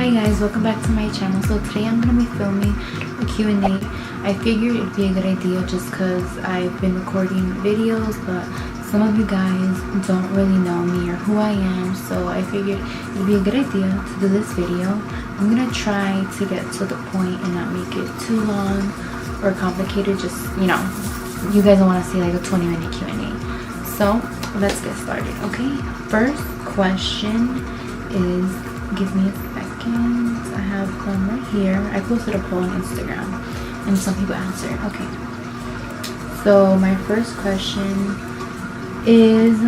Hi guys, welcome back to my channel. So today I'm going to be filming a Q&A. I figured it'd be a good idea just because I've been recording videos, but some of you guys don't really know me or who I am, so I figured it'd be a good idea to do this video. I'm going to try to get to the point and not make it too long or complicated, just, you know, you guys don't want to see like a 20-minute Q&A. So let's get started, okay? First question is, give me a second. I have them right here. I posted a poll on Instagram and some people answered. Okay, so my first question is,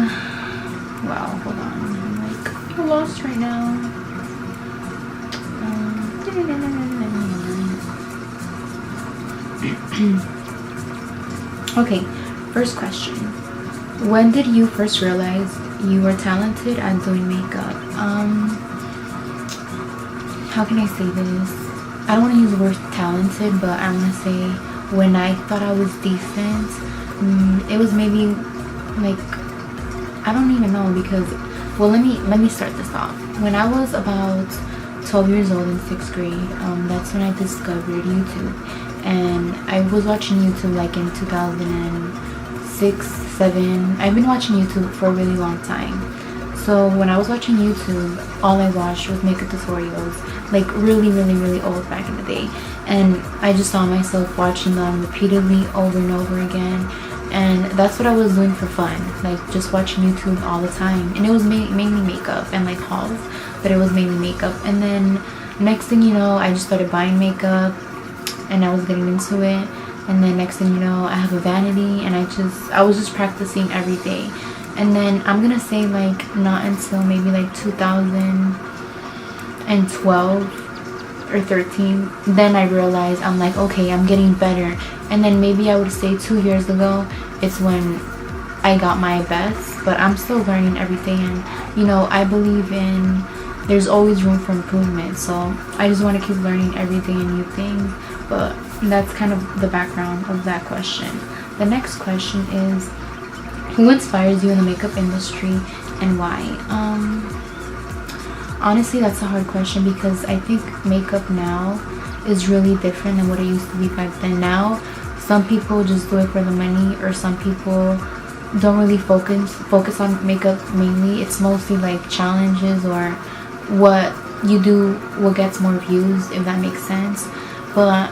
wow, hold on, I'm like lost right now. Okay, first question. When did you first realize you were talented at doing makeup? How can I say this? I don't want to use the word talented, but I want to say when I thought I was decent, it was maybe like, I don't even know, because, well, let me start this off. When I was about 12 years old in 6th grade, that's when I discovered YouTube, and I was watching YouTube like in 2006, 7. I've been watching YouTube for a really long time. So when I was watching YouTube, all I watched was makeup tutorials, like really old back in the day, and I just saw myself watching them repeatedly over and over again, and that's what I was doing for fun, like just watching YouTube all the time. And it was mainly makeup and like hauls, but it was mainly makeup. And then next thing you know, I just started buying makeup and I was getting into it, and then next thing you know, I have a vanity, and I was just practicing every day. And then I'm gonna say like not until maybe like 2012 or 13, then I realized, I'm like, okay, I'm getting better. And then maybe I would say 2 years ago, it's when I got my best, but I'm still learning everything. And you know, I believe in there's always room for improvement, so I just want to keep learning everything and new things. But that's kind of the background of that question. The next question is, who inspires you in the makeup industry and why? Honestly, that's a hard question, because I think makeup now is really different than what it used to be back then. Now, some people just do it for the money, or some people don't really focus on makeup mainly. It's mostly like challenges or what you do, what gets more views, if that makes sense. But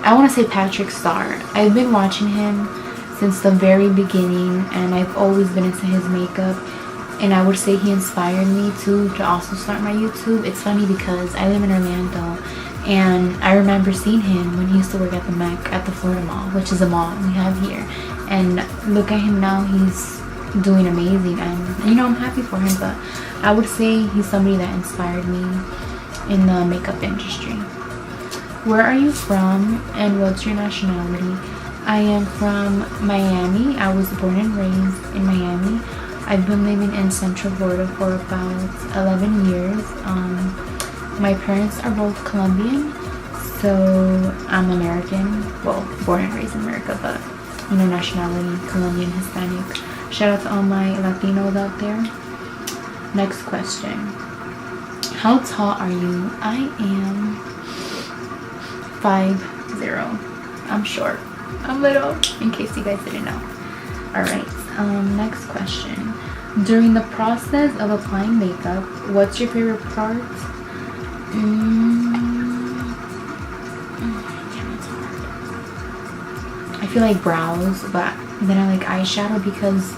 I want to say Patrick Starr. I've been watching him since the very beginning, and I've always been into his makeup, and I would say he inspired me too to also start my YouTube. It's funny because I live in Orlando, and I remember seeing him when he used to work at the Mac at the Florida Mall, which is a mall we have here, and look at him now, he's doing amazing, and you know, I'm happy for him. But I would say he's somebody that inspired me in the makeup industry. Where are you from and what's your nationality? I am from Miami. I was born and raised in Miami. I've been living in Central Florida for about 11 years. My parents are both Colombian, so I'm American. Well, born and raised in America, but you know, nationality Colombian, Hispanic. Shout out to all my Latinos out there. Next question. How tall are you? I am 5'0". I'm short. I'm little, in case you guys didn't know. Alright, next question. During the process of applying makeup, what's your favorite part? I feel like brows, but then I like eyeshadow, because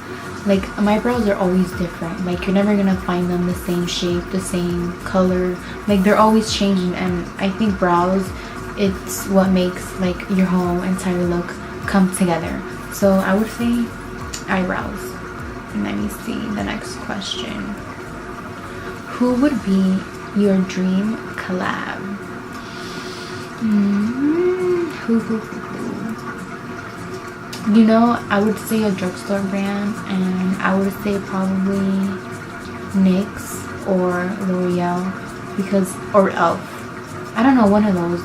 like my brows are always different. Like you're never gonna find them the same shape, the same color. Like they're always changing, and I think brows, it's what makes like your whole entire look come together. So I would say eyebrows. And let me see the next question. Who would be your dream collab? You know, I would say a drugstore brand, and I would say probably NYX or L'Oreal, because, or Elf. I don't know, one of those,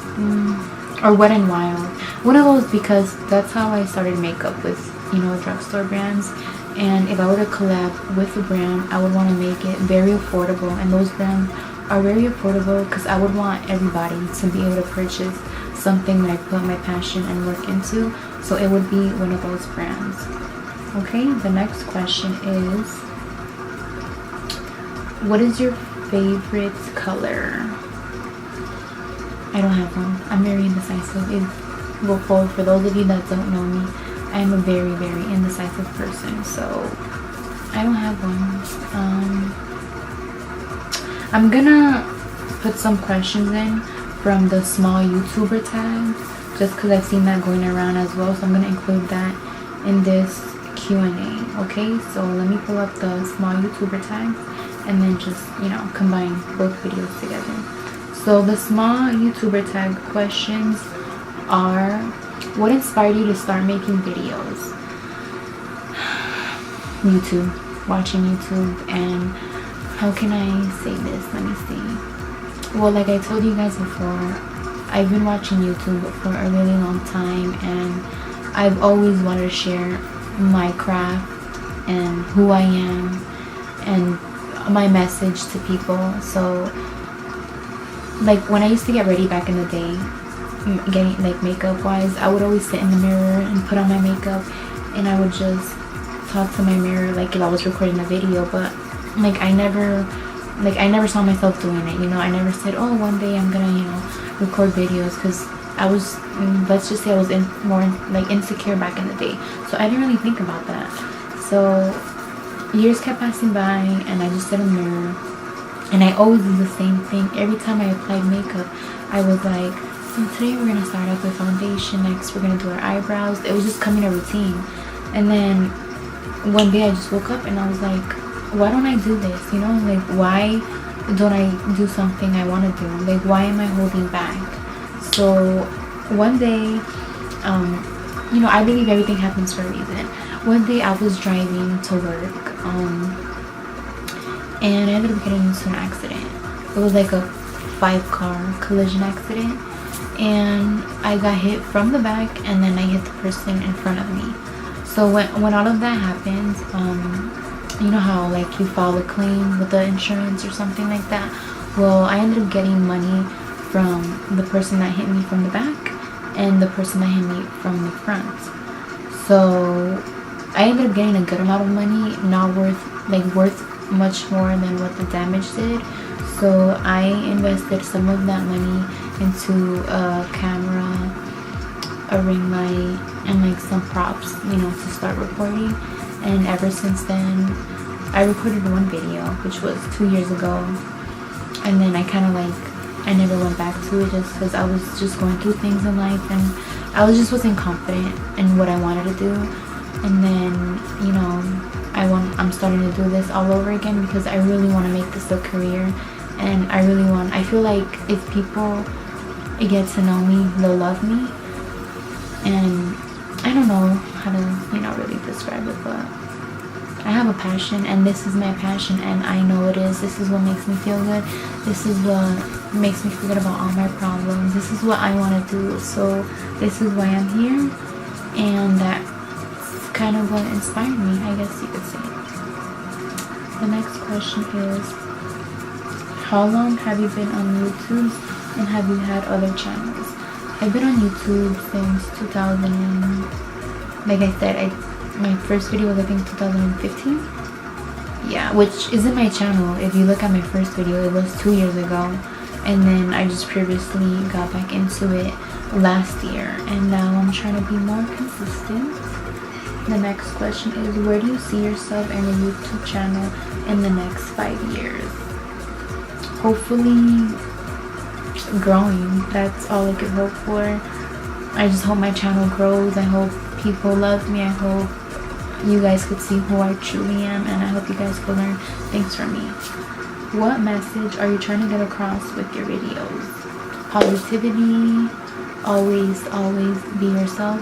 or Wet n Wild, one of those, because that's how I started makeup, with, you know, drugstore brands. And if I were to collab with a brand, I would want to make it very affordable, and those brands are very affordable, because I would want everybody to be able to purchase something that I put my passion and work into. So it would be one of those brands. Okay, the next question is, what is your favorite color? I don't have one. I'm very indecisive. Well, for those of you that don't know me, I'm a very, very indecisive person, so I don't have one. I'm gonna put some questions in from the small YouTuber tag, just because I've seen that going around as well, so I'm gonna include that in this Q&A. Okay, so let me pull up the small YouTuber tag and then just, you know, combine both videos together. So the small YouTuber tag questions are, what inspired you to start making videos? YouTube, watching YouTube. And how can I say this? Let me see. Well, like I told you guys before, I've been watching YouTube for a really long time, and I've always wanted to share my craft and who I am and my message to people. So like when I used to get ready back in the day, getting like makeup wise, I would always sit in the mirror and put on my makeup, and I would just talk to my mirror like if I was recording a video. But like I never saw myself doing it, you know. I never said, oh, one day I'm gonna, you know, record videos, because I was, let's just say I was more insecure back in the day, so I didn't really think about that. So years kept passing by, and I just sit in the mirror, and I always do the same thing. Every time I applied makeup, I was like, so today we're gonna start off with foundation, next we're gonna do our eyebrows. It was just coming a routine. And then one day I just woke up and I was like, why don't I do this? You know, like why don't I do something I want to do? Like why am I holding back? So one day, you know, I believe everything happens for a reason. One day I was driving to work, and I ended up getting into an accident. It was like a 5-car collision accident, and I got hit from the back, and then I hit the person in front of me. So when all of that happened, you know how like you file a claim with the insurance or something like that? Well, I ended up getting money from the person that hit me from the back and the person that hit me from the front. So I ended up getting a good amount of money, not worth much more than what the damage did. So I invested some of that money into a camera, a ring light, and like some props, you know, to start recording. And ever since then, I recorded one video, which was 2 years ago, and then I never went back to it, just because I was just going through things in life, and I wasn't confident in what I wanted to do. And then, you know, I'm starting to do this all over again, because I really want to make this a career, and I feel like if people get to know me, they'll love me. And I don't know how to, you know, really describe it, but I have a passion, and this is my passion, and I know it is. This is what makes me feel good. This is what makes me forget about all my problems. This is what I want to do. So this is why I'm here, and that's kind of what inspired me, I guess you could say. The next question is, how long have you been on YouTube, and have you had other channels? I've been on YouTube since 2000, like I said, my first video was I think 2015. Yeah, which isn't my channel. If you look at my first video, it was 2 years ago, and then I just previously got back into it last year, and now I'm trying to be more consistent. The next question is, where do you see yourself and your YouTube channel in the next 5 years? Hopefully growing. That's all I could hope for. I just hope my channel grows. I hope people love me. I hope you guys could see who I truly am, and I hope you guys could learn things from me. What message are you trying to get across with your videos? Positivity, always be yourself,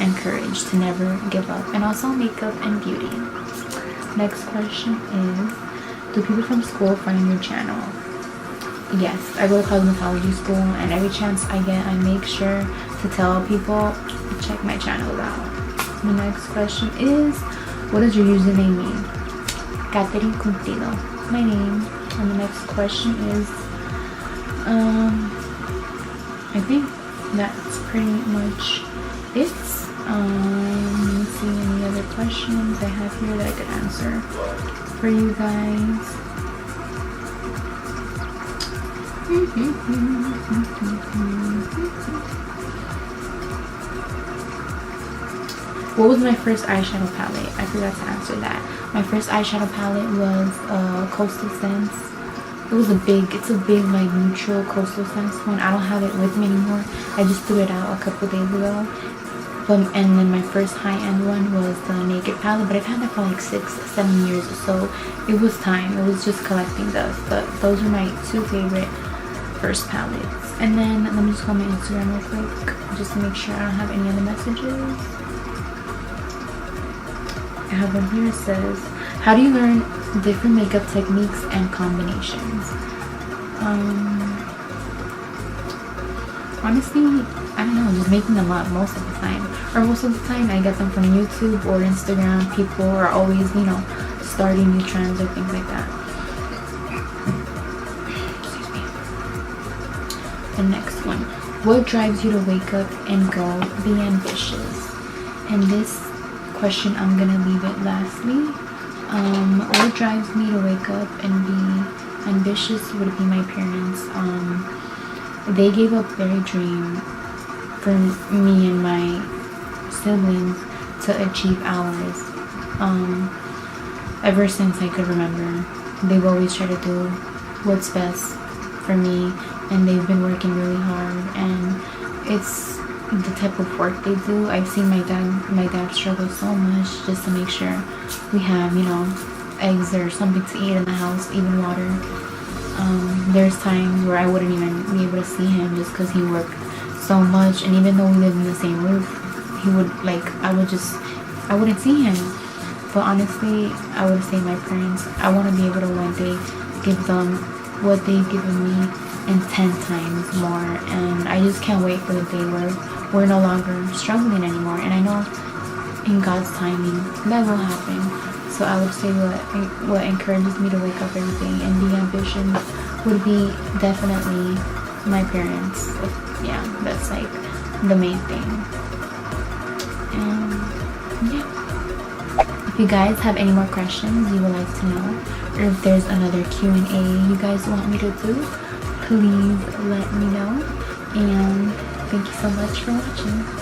and courage to never give up, and also makeup and beauty. Next question is, do people from school find your channel? Yes, I go to cosmetology school, and every chance I get, I make sure to tell people, check my channel out. The next question is, what does your username mean? Catherine Cumplido, my name. And the next question is, I think that's pretty much it. Let me see any other questions I have here that I could answer for you guys. What was my first eyeshadow palette? I forgot to answer that. My first eyeshadow palette was Coastal Scents. It's a big like neutral Coastal Scents one. I don't have it with me anymore. I just threw it out a couple days ago. And then my first high-end one was the Naked palette, but I've had that for like 6-7 years, so it was time. It was just collecting dust. But those are my two favorite first palettes. And then let me just go on my Instagram real quick just to make sure I don't have any other messages. I have one here. It says, how do you learn different makeup techniques and combinations? Honestly, I don't know, just making them up most of the time. Or most of the time I get them from YouTube or Instagram. People are always, you know, starting new trends or things like that. Excuse me. The next one. What drives you to wake up and go be ambitious? And this question, I'm gonna leave it lastly. What drives me to wake up and be ambitious would be my parents. They gave up their dream for me and my siblings to achieve ours. Ever since I could remember, they've always tried to do what's best for me, and they've been working really hard, and it's the type of work they do. I've seen my dad struggle so much just to make sure we have, you know, eggs or something to eat in the house, even water. There's times where I wouldn't even be able to see him just because he worked so much, and even though we lived in the same roof, he would like, I wouldn't see him. But honestly, I would say my parents, I want to be able to one day give them what they've given me and 10 times more. And I just can't wait for the day where we're no longer struggling anymore. And I know in God's timing that will happen. So I would say what encourages me to wake up every day and be ambitious would be definitely my parents. Yeah, that's like the main thing. And yeah, if you guys have any more questions you would like to know, or if there's another Q&A you guys want me to do, please let me know. And thank you so much for watching.